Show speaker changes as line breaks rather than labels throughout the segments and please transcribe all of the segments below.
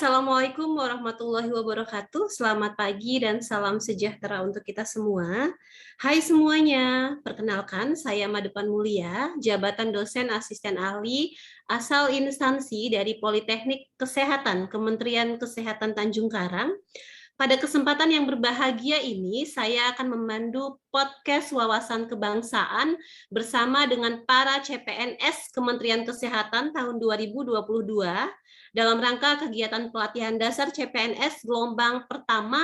Assalamualaikum warahmatullahi wabarakatuh. Selamat pagi dan salam sejahtera untuk kita semua. Hai semuanya, perkenalkan saya Madepan Mulia, jabatan dosen asisten ahli asal instansi dari Politeknik Kesehatan Kementerian Kesehatan Tanjung Karang. Pada kesempatan yang berbahagia ini, saya akan memandu podcast Wawasan Kebangsaan bersama dengan para CPNS Kementerian Kesehatan tahun 2022 dalam rangka kegiatan pelatihan dasar CPNS gelombang pertama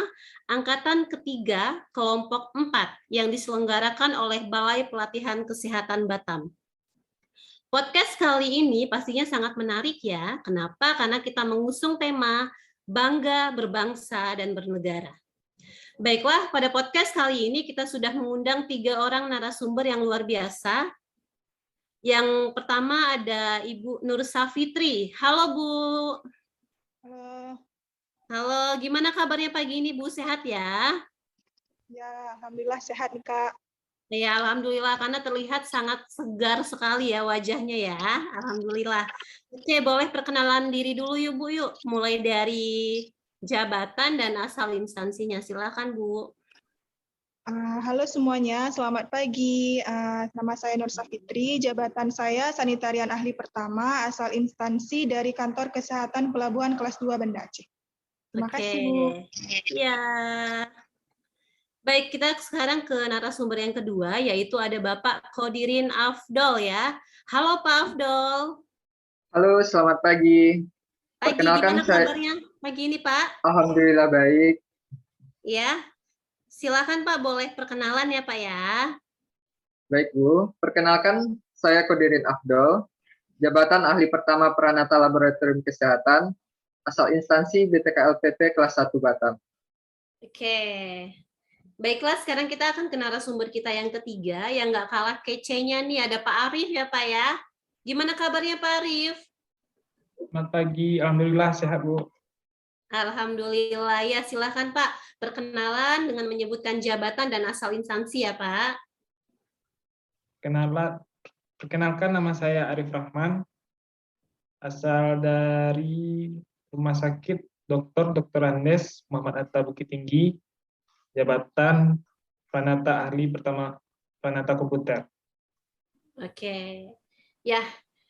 angkatan ketiga kelompok 4 yang diselenggarakan oleh Balai Pelatihan Kesehatan Batam. Podcast kali ini pastinya sangat menarik ya. Kenapa? Karena kita mengusung tema bangga berbangsa dan bernegara. Baiklah, pada podcast kali ini kita sudah mengundang 3 orang narasumber yang luar biasa. Yang pertama ada Ibu Nur Safitri. Halo Bu.
Halo.
Halo, gimana kabarnya pagi ini Bu? Sehat ya?
Ya, alhamdulillah sehat nih Kak.
Ya, alhamdulillah karena terlihat sangat segar sekali ya wajahnya ya. Alhamdulillah. Oke, boleh perkenalan diri dulu yuk Bu yuk. Mulai dari jabatan dan asal instansinya. Silakan Bu.
Halo semuanya, selamat pagi. Nama saya Nur Safitri, jabatan saya Sanitarian Ahli Pertama, asal instansi dari Kantor Kesehatan Pelabuhan Kelas 2 Banda Aceh. Terima kasih Bu.
Ya. Baik, kita sekarang ke narasumber yang kedua, yaitu ada Bapak Khodirin Afdol ya. Halo Pak Afdol.
Halo, selamat pagi.
Gimana kabarnya pagi ini Pak?
Alhamdulillah baik.
Ya, silakan Pak, boleh perkenalan ya Pak ya.
Baik Bu, perkenalkan saya Khodirin Afdol, jabatan ahli pertama Pranata Laboratorium Kesehatan, asal instansi BTKLPP kelas 1 Batam.
Oke. Baiklah, sekarang kita akan ke narasumber kita yang ketiga, yang nggak kalah kece-nya nih, ada Pak Arif ya Pak ya. Gimana kabarnya Pak Arif?
Selamat pagi, alhamdulillah sehat Bu.
Alhamdulillah, ya silakan Pak, perkenalan dengan menyebutkan jabatan dan asal instansi ya Pak.
Perkenalkan nama saya Arif Rahman, asal dari Rumah Sakit Dr. Andes Muhammad Atta Bukit Tinggi, jabatan Pranata Ahli Pertama Pranata Komputer.
Oke, ya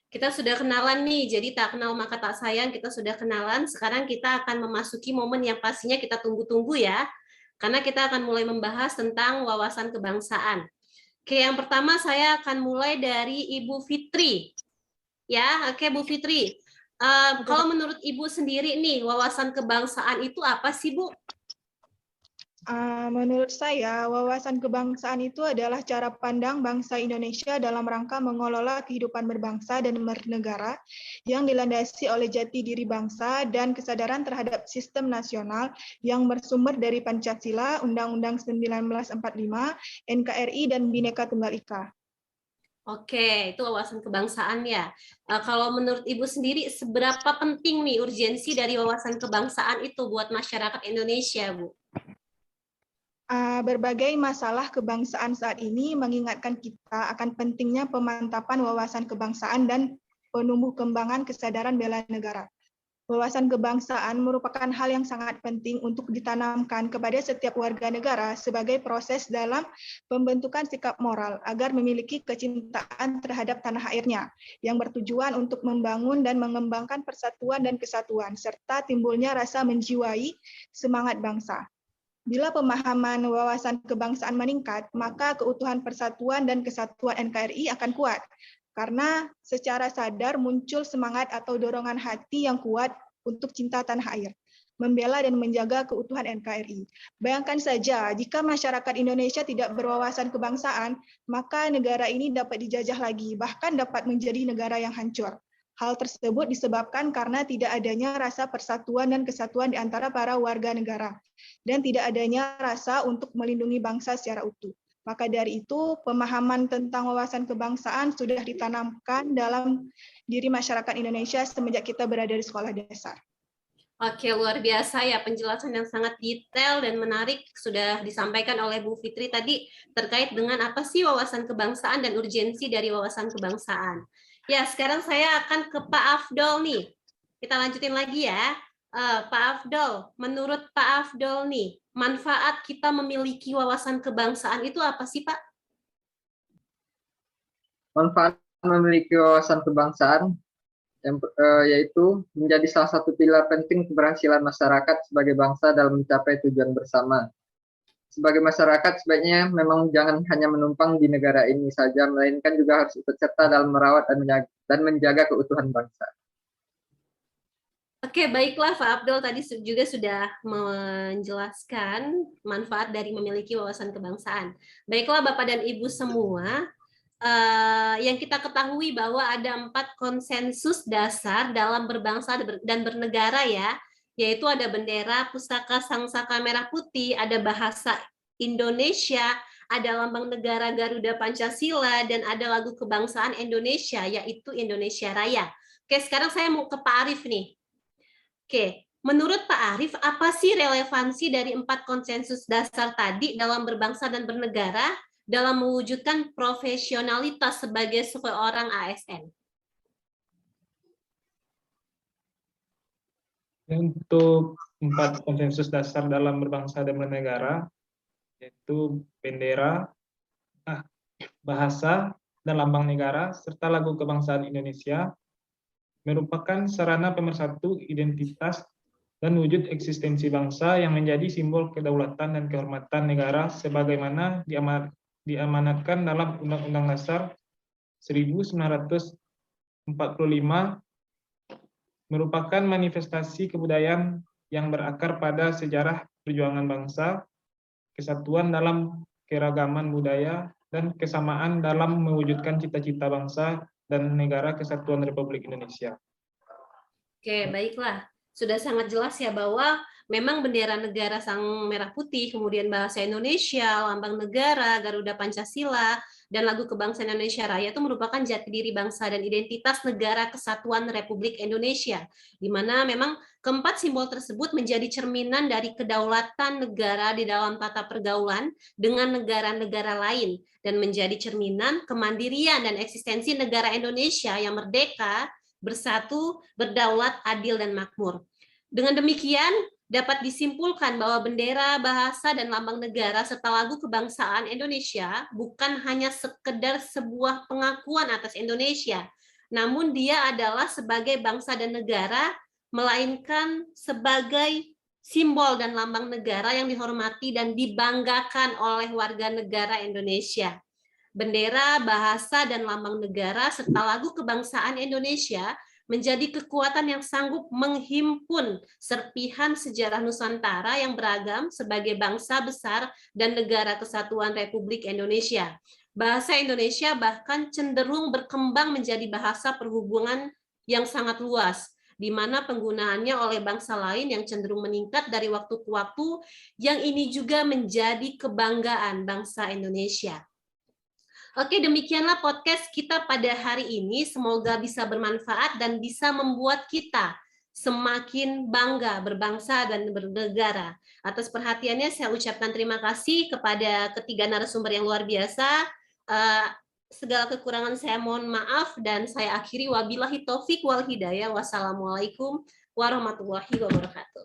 kita sudah kenalan nih, jadi tak kenal maka tak sayang, kita sudah kenalan. Sekarang kita akan memasuki momen yang pastinya kita tunggu-tunggu ya, karena kita akan mulai membahas tentang wawasan kebangsaan. Oke, yang pertama saya akan mulai dari Ibu Fitri. Ya, oke Bu Fitri. Kalau menurut Ibu sendiri nih, wawasan kebangsaan itu apa sih Bu?
Menurut saya, wawasan kebangsaan itu adalah cara pandang bangsa Indonesia dalam rangka mengelola kehidupan berbangsa dan bernegara yang dilandasi oleh jati diri bangsa dan kesadaran terhadap sistem nasional yang bersumber dari Pancasila, Undang-Undang 1945, NKRI, dan Bhinneka Tunggal Ika.
Oke, itu wawasan kebangsaan ya. Kalau menurut Ibu sendiri, seberapa penting nih urgensi dari wawasan kebangsaan itu buat masyarakat Indonesia, Bu?
Berbagai masalah kebangsaan saat ini mengingatkan kita akan pentingnya pemantapan wawasan kebangsaan dan penumbuh kembangan kesadaran bela negara. Wawasan kebangsaan merupakan hal yang sangat penting untuk ditanamkan kepada setiap warga negara sebagai proses dalam pembentukan sikap moral agar memiliki kecintaan terhadap tanah airnya yang bertujuan untuk membangun dan mengembangkan persatuan dan kesatuan serta timbulnya rasa menjiwai semangat bangsa. Bila pemahaman wawasan kebangsaan meningkat, maka keutuhan persatuan dan kesatuan NKRI akan kuat. Karena secara sadar muncul semangat atau dorongan hati yang kuat untuk cinta tanah air, membela dan menjaga keutuhan NKRI. Bayangkan saja, jika masyarakat Indonesia tidak berwawasan kebangsaan, maka negara ini dapat dijajah lagi, bahkan dapat menjadi negara yang hancur. Hal tersebut disebabkan karena tidak adanya rasa persatuan dan kesatuan di antara para warga negara, dan tidak adanya rasa untuk melindungi bangsa secara utuh. Maka dari itu, pemahaman tentang wawasan kebangsaan sudah ditanamkan dalam diri masyarakat Indonesia semenjak kita berada di sekolah dasar.
Oke, luar biasa ya penjelasan yang sangat detail dan menarik sudah disampaikan oleh Bu Fitri tadi terkait dengan apa sih wawasan kebangsaan dan urgensi dari wawasan kebangsaan. Ya, sekarang saya akan ke Pak Afdol nih. Kita lanjutin lagi ya. Pak Afdol, menurut Pak Afdol nih, manfaat kita memiliki wawasan kebangsaan itu apa sih, Pak?
Manfaat memiliki wawasan kebangsaan yaitu menjadi salah satu pilar penting keberhasilan masyarakat sebagai bangsa dalam mencapai tujuan bersama. Sebagai masyarakat, sebaiknya memang jangan hanya menumpang di negara ini saja, melainkan juga harus ikut serta dalam merawat dan menjaga keutuhan bangsa.
Oke, baiklah Pak Abdul tadi juga sudah menjelaskan manfaat dari memiliki wawasan kebangsaan. Baiklah Bapak dan Ibu semua, yang kita ketahui bahwa ada 4 konsensus dasar dalam berbangsa dan bernegara ya, yaitu ada bendera, pusaka, sangsaka merah putih, ada bahasa Indonesia, ada lambang negara Garuda Pancasila, dan ada lagu kebangsaan Indonesia, yaitu Indonesia Raya. Oke, sekarang saya mau ke Pak Arief nih. Oke, menurut Pak Arief, apa sih relevansi dari 4 konsensus dasar tadi dalam berbangsa dan bernegara dalam mewujudkan profesionalitas sebagai seorang ASN?
Untuk 4 konsensus dasar dalam berbangsa dan bernegara, yaitu bendera, bahasa, dan lambang negara, serta lagu kebangsaan Indonesia, merupakan sarana pemersatu identitas dan wujud eksistensi bangsa yang menjadi simbol kedaulatan dan kehormatan negara sebagaimana diamanatkan dalam Undang-Undang Dasar 1945, merupakan manifestasi kebudayaan yang berakar pada sejarah perjuangan bangsa, kesatuan dalam keragaman budaya, dan kesamaan dalam mewujudkan cita-cita bangsa dan negara kesatuan Republik Indonesia.
Oke, baiklah. Sudah sangat jelas ya bahwa memang bendera negara sang merah putih, kemudian bahasa Indonesia, lambang negara, Garuda Pancasila, dan lagu kebangsaan Indonesia Raya itu merupakan jati diri bangsa dan identitas negara kesatuan Republik Indonesia, di mana memang keempat simbol tersebut menjadi cerminan dari kedaulatan negara di dalam tata pergaulan dengan negara-negara lain, dan menjadi cerminan kemandirian dan eksistensi negara Indonesia yang merdeka, bersatu, berdaulat, adil, dan makmur. Dengan demikian, dapat disimpulkan bahwa bendera, bahasa, dan lambang negara serta lagu kebangsaan Indonesia bukan hanya sekedar sebuah pengakuan atas Indonesia, namun dia adalah sebagai bangsa dan negara, melainkan sebagai simbol dan lambang negara yang dihormati dan dibanggakan oleh warga negara Indonesia. Bendera, bahasa, dan lambang negara serta lagu kebangsaan Indonesia menjadi kekuatan yang sanggup menghimpun serpihan sejarah Nusantara yang beragam sebagai bangsa besar dan negara kesatuan Republik Indonesia. Bahasa Indonesia bahkan cenderung berkembang menjadi bahasa perhubungan yang sangat luas, di mana penggunaannya oleh bangsa lain yang cenderung meningkat dari waktu ke waktu, yang ini juga menjadi kebanggaan bangsa Indonesia. Oke, demikianlah podcast kita pada hari ini. Semoga bisa bermanfaat dan bisa membuat kita semakin bangga berbangsa dan bernegara. Atas perhatiannya saya ucapkan terima kasih kepada ketiga narasumber yang luar biasa. Segala kekurangan saya mohon maaf dan saya akhiri wabillahi taufik wal hidayah. Wassalamualaikum warahmatullahi wabarakatuh.